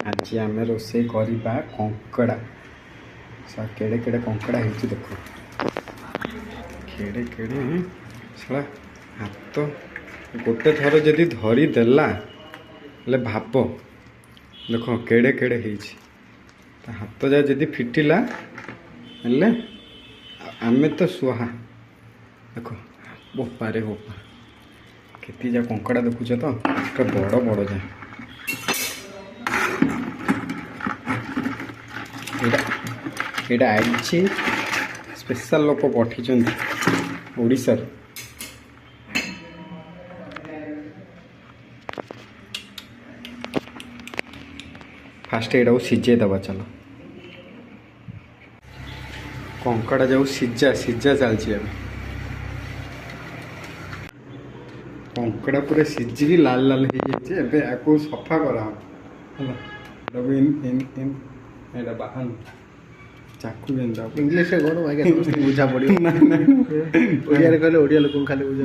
आज आम रोसे करवा कंकड़ा केड़े केड़े कंकड़ा हो देख केड़े केड़े साला हाथ गोटे थर जदि धरीदेला भाव देख केड़े केड़े हो हाथ जा जदि फिटिला आमे तो सुहा देख बोपा रे बोपा केती जा कंकड़ा देखुच तो बड़ बड़ जाए यहाँ आई स्पेशल लोक पठी ओडिशा फास्ट यहाँ सीझे दबा चलो कंकड़ा जाऊ सीझा सीझा चलती कंकड़ा पूरा सीझिकी लाल लाल हो सफा करा बाहन चाकू इंग्लिश बुझा पड़ो ओडिया कहले ओडिया लोक खाली बुझा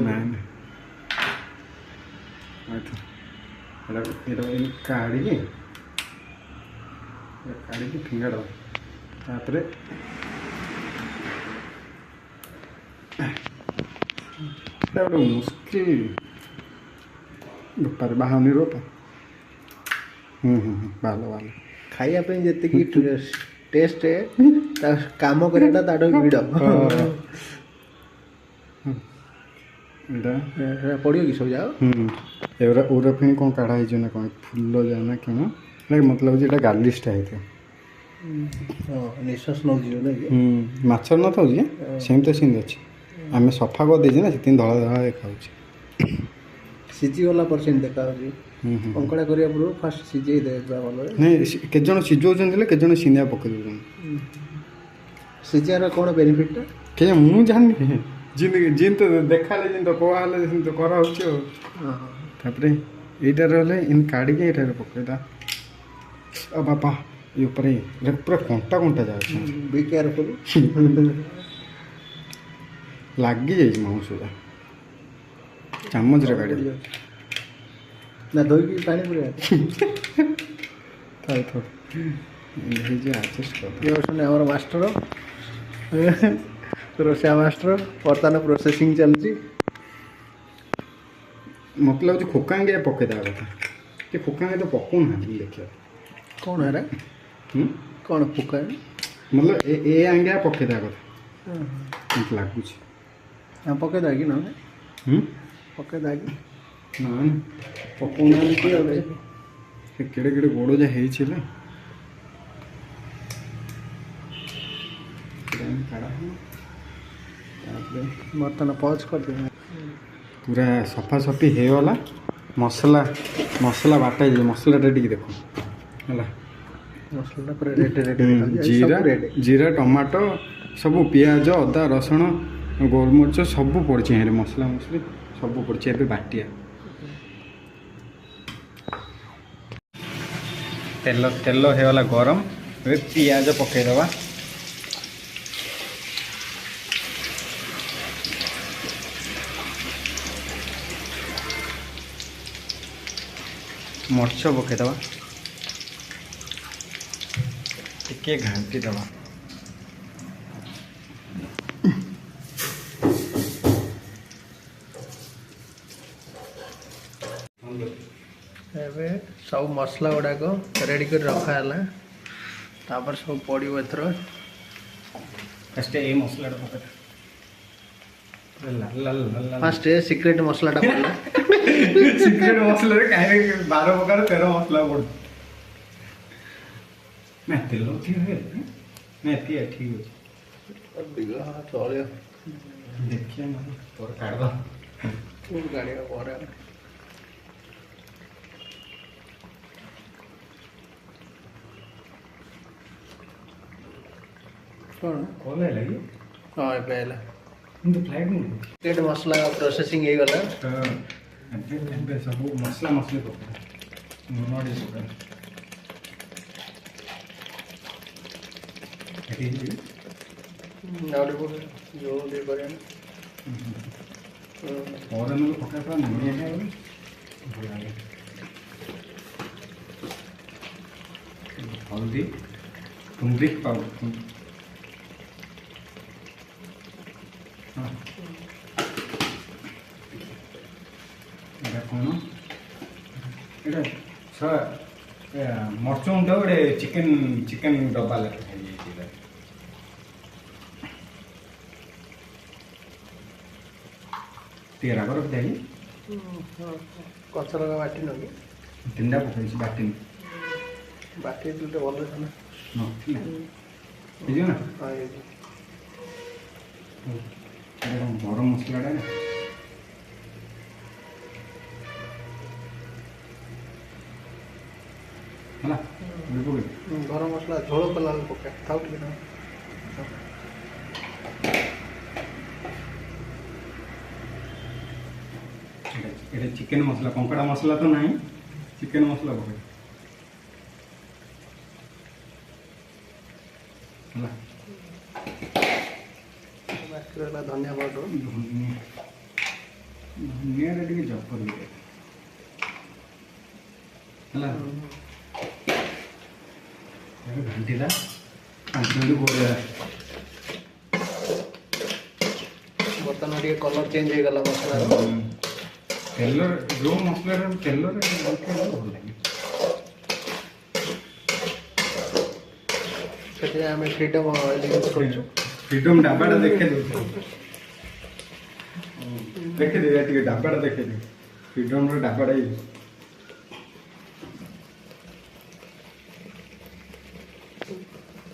काढ़ी फिंगा तापर गोटे मुस्किल बेपार बाहनी रोप भल भल खाइबा जी टेस्ट काम करटा भिड़ पड़ो कि सब जाओ उरा फिर कौन काढ़ा ना कौन फूल जाए ना क्या मतलब जी गार्लिशटा होता निश्वास नौ माछ न था सेमती सेमती अच्छे आम सफा कर देजे ना से धला धला देखा सीझीगला पर से देखा कंकड़ा करने पूर्व फास्ट सीझे भल नहीं केजन सीझौन केजन सिनिया पकड़ दौन सीझार कौन बेनिफिटा के मुझे जानी जिन तो देखा जिन तो कह तो करापर यहाँ इन काढ़ी ये पकईदा बापा ये पूरा कंटा कंटा जाए बी केयरफुल लगी जाइए माउसा चामच रे काढ़ी ना धोई पानी पूरा एडजस्ट कर मास्टर रोषा मास्टर बर्तमान प्रोसेसिंग चलती मत लगे खोकांगे पकईदा कथा कि खोकांगे तो पकाऊना देखिए कौन है कौन फुका मतलब ए आंगिया पकईदा कथा मत लगुच पकईदा कि ना पकईदा कि ना पकाऊना केड़े केड़े गोड़ जा है बर्तन पज कर दे पूरा सफा सफी होगला मसला मसला बाटा मसलाटा टी देख है मसला पूरा रेड रेड जीरा जीरा टमाटो सब पियाज अदा रसुण गोलमरीच सब पड़े मसला मसली सब पड़े ए बाटिया तेल तेल होगला गरम पियाज पकईदबा मर्च पकईदबा टिके घाटी दबा सब मसला गुड़ाक रेडी कर रखा है तापर सब पड़ो एथर फास्ट ए मसला फास्ट सिक्रेट मसलाटा पड़ला सिक्रेट मसला कहीं 12 प्रकार 13 मसला पड़ ना तेल ठीक है ना ठीक है चलो देखिए पर काढ़वा गाड़ी पर कौन कॉल है लगी हाँ पहला तो फ्लाइट में सिक्रेट मसला प्रोसेसिंग हो गला सब मसला मसले नोड़ी जो करे और पका नहीं है ହଳଦୀ turmeric ପାଉଡର ଏଇଟା କ'ଣ ଏଇଟା ମର୍ଚ ଗୁଣ୍ଡ ଗୋଟେ ଚିକେନ୍ ଡବା ଲେଖା ହେଇଯାଇଛି ଏଇଟା। ଟିକେ ରାଗ ରଖିଥାଏ ଗଛ ଲଗା ବାଟି ନକି ତିନିଟା ପକାଇଛି ବାଟିନି ବାଟି ଟିକେ ଭଲ ଥିଲା ନଥିଲା ହେଇଯିବ ନା ହଁ ହେଇଯିବ। ଏଇଟା କ'ଣ ଗରମ ମସଲାଟା ନା ହେଲା ଗରମ ମସଲା ଝୋଳ କଲା ବେଳକୁ ପକା ଥାଉ ଟିକେ ନା এটা চিকেন মশলা কঙ্কড়া মশলা তো নাই চিকেন মশলা পকাই ହେଲା ବାକି ରହିଲା ଧନିଆ ପାଉଡର ଧନିଆରେ ଟିକେ ଜପର ହେଲା ଘାଣ୍ଟିଲା 5 ମିନିଟ୍ ଗୋଳେଇବା ବର୍ତ୍ତମାନ ଟିକେ କଲର ଚେଞ୍ଜ ହେଇଗଲା ମସଲାର ତେଲ ଯେଉଁ ମସଲାଟା ତେଲରେ ଭଲ ଲାଗେ ସେଥିପାଇଁ ଆମେ ଫ୍ରିଡମ୍ ୟୁଜ୍ କରୁଛୁ ଫ୍ରିଡମ୍ ଡାବାଟା ଦେଖେଇ ଦେଉଛୁ ଦେଖିଦେବେ ଟିକେ ଡାବାଟା ଦେଖେଇଦେବେ ଫ୍ରିଡମ୍ର ଡାବାଟା ୟୁଜ୍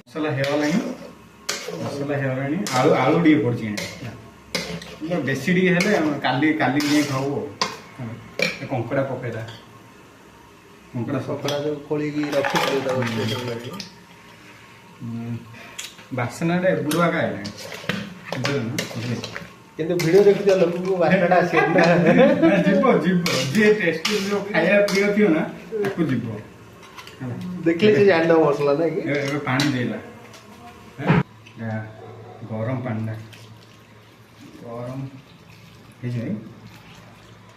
ମସଲା ହେଇଗଲାଣି ଆଳୁ ଟିକେ ପଡ଼ିଛି ବେଶୀ ଟିକେ ହେଲେ କାଲି ଟିକେ ଖାଉ କଙ୍କଡ଼ା ପକେଇଲା କଙ୍କଡ଼ା ଯେଉଁ ଖୋଳିକି ରଖିଥିଲୁ ତାକୁ ବାସନାଟା ଏବୁଡୁ ଆକା ଆଇଲାଣି କିନ୍ତୁ ଭିଡ଼ିଓ ଦେଖୁଥିବା ଲୋକଙ୍କୁ ବାସ୍ନାଟା ଆସିବ ଯିବ ଯିଏ ଟେଷ୍ଟି ଖାଇବା ପ୍ରିୟ ଥିବ ନା ତାକୁ ଯିବ ଦେଖିଲେ ସେ ଜାଣିଦେବ ମସଲା ନାଇଁ କି ଏବେ ପାଣି ଦେଇଲା ଗରମ ପାଣିଟା ଗରମ ହେଇଯିବ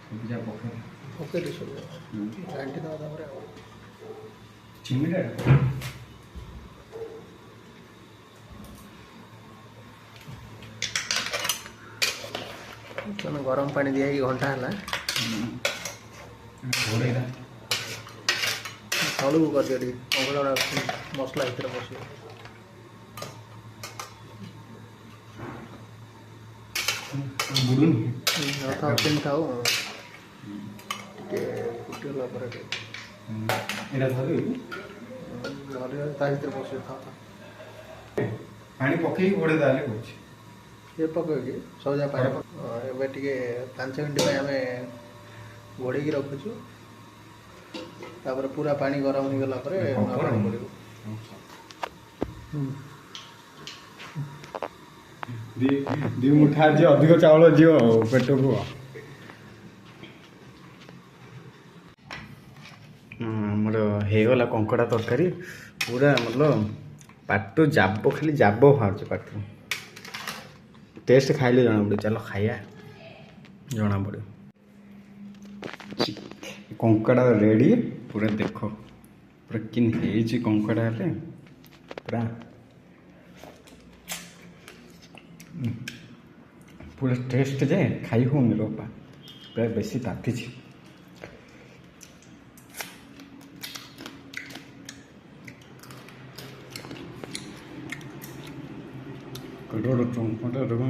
ପୂଜା ପକେଇ ସବୁ ଘାଣ୍ଟି ଦେବା ତାପରେ ଆଉ ଚିନିଟା ଗରମ ପାଣି ଦିଆହେଇକି ଘଣ୍ଟା ହେଲା ଘୋଡ଼େଇଲା ତଳକୁ କରିଦିଅ ଟିକେ କଙ୍କଡ଼ା ମସଲା ଭିତରେ ପଶିବ ବୁଡ଼ୁନି ଥାଉ କେମିତି ଥାଉ ଟିକେ ଫୁଟିଗଲା ପରେ ଏଇଟା ଧରିବି ଧରିବା ତା ଭିତରେ ପଶିବ ଥାଉ ପାଣି ପକେଇକି ଘୋଡ଼େଇ ଦେଲେ କହୁଛି ଇଏ ପକେଇକି ସହଜା ପାଣି ଏବେ ଟିକେ 5 ମିନିଟ୍ ପାଇଁ ଆମେ ଘୋଡ଼େଇକି ରଖୁଛୁ ତାପରେ ପୁରା ପାଣି ଗରମ ହେଇଗଲା ପରେ ପାଣି ପଡ଼ିବ ଦି ମୁଠା ଆଜି ଅଧିକ ଚାଉଳ ଯିବ ପେଟକୁ ଆମର ହେଇଗଲା କଙ୍କଡ଼ା ତରକାରୀ ପୁରା ଆମର ପାଟୁ ଜାବ ଖାଲି ଜାବ ବାହାରୁଛି ପାଟରୁ ଟେଷ୍ଟ ଖାଇଲେ ଜଣାପଡ଼ିବ ଚାଲ ଖାଇବା ଜଣାପଡ଼ିବ କଙ୍କଡ଼ା ରେଡ଼ି ପୁରା ଦେଖ ପୁରା କିନ୍ ହେଇଛି କଙ୍କଡ଼ା ହେଲେ ପୁରା ପୁରା ଟେଷ୍ଟ ଯେ ଖାଇ ହେଉନି ବାପା ପୁରା ବେଶୀ ତାତିଛି କଡ଼ର ଚଙ୍କଟା ଦେଖ